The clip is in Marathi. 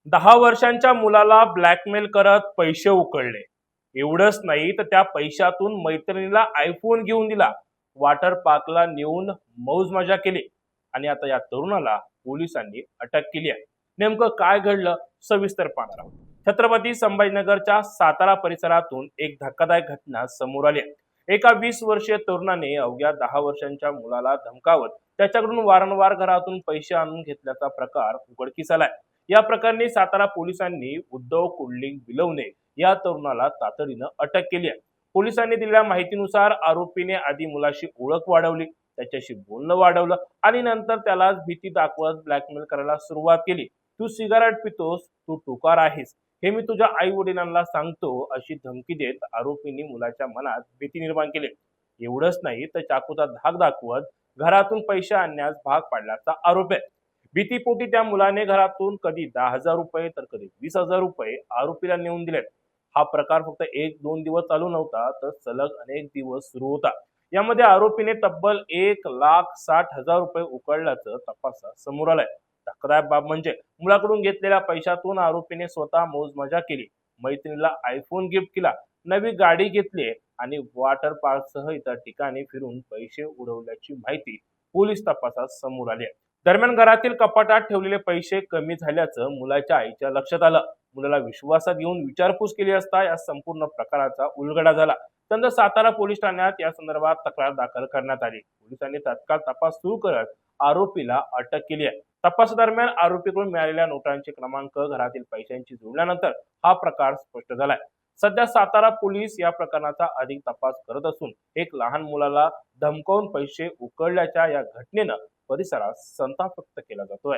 10 वर्षांच्या मुलाला ब्लॅकमेल करत पैसे उकळले. एवढंच नाही तर त्या पैशातून मैत्रिणीला आयफोन घेऊन दिला. वॉटर पार्कला नेऊन मौज मजा केली आणि आता या तरुणाला पोलिसांनी अटक केली आहे. नेमकं काय घडलं सविस्तर पाहणार आहोत. छत्रपती संभाजीनगरच्या सातारा परिसरातून एक धक्कादायक घटना समोर आली आहे. एका 20 वर्षीय तरुणाने अवघ्या 10 वर्षांच्या मुलाला धमकावत त्याच्याकडून वारंवार घरातून पैसे आणून घेतल्याचा प्रकार उघडकीस आलाय. या प्रकरणी सातारा पोलिसांनी उद्धव कुंडलिक बिलवणे या तरुणाला तातडीनं अटक केली आहे. पोलिसांनी दिलेल्या माहितीनुसार आरोपीने आधी मुलाशी ओळख वाढवली, त्याच्याशी बोलणं वाढवलं आणि नंतर त्याला भीती दाखवत ब्लॅकमेल करायला सुरुवात केली. तू सिगारेट पितोस, तू टुकार आहेस, हे मी तुझ्या आई वडिलांना सांगतो, अशी धमकी देत आरोपींनी मुलाच्या मनात भीती निर्माण केली. एवढंच नाही तर चाकूचा धाक दाखवत घरातून पैसे आणण्यास भाग पाडल्याचा आरोप आहे. भीतीपोटी त्या मुलाने घरातून कधी 10,000 रुपये तर कधी 20,000 रुपये आरोपीला नेऊन दिलेत. हा प्रकार फक्त 1-2 दिवस चालू नव्हता, तर सलग अनेक दिवस सुरू होता. यामध्ये आरोपीने तब्बल 1,60,000 रुपये उकळल्याचं तपासात समोर आलंय. धक्कादायक बाब म्हणजे मुलाकडून घेतलेल्या पैशातून आरोपीने स्वतः मौज मजा केली, मैत्रिणीला आयफोन गिफ्ट केला, नवी गाडी घेतली आणि वॉटर पार्कसह इतर ठिकाणी फिरून पैसे उडवल्याची माहिती पोलीस तपासात समोर आली आहे. दरम्यान घरातील कपाटात ठेवलेले पैसे कमी झाल्याचं मुलाच्या आईच्या लक्षात आलं. मुलाला विश्वासात घेऊन विचारपूस केली असता या संपूर्ण प्रकाराचा उलगडा झाला. त्यानंतर सातारा पोलीस ठाण्यात या संदर्भात तक्रार दाखल करण्यात आली. पोलिसांनी तात्काळ तपास सुरू करत आरोपीला अटक केली आहे. तपासादरम्यान आरोपीकडून मिळालेल्या नोटांचे क्रमांक घरातील पैशांची जोडल्यानंतर हा प्रकार स्पष्ट झालाय. सध्या सातारा पोलीस या प्रकरणाचा अधिक तपास करत असून एक लहान मुलाला धमकावून पैसे उकळल्याच्या या घटनेनं परिसरात संताप व्यक्त केला जातोय.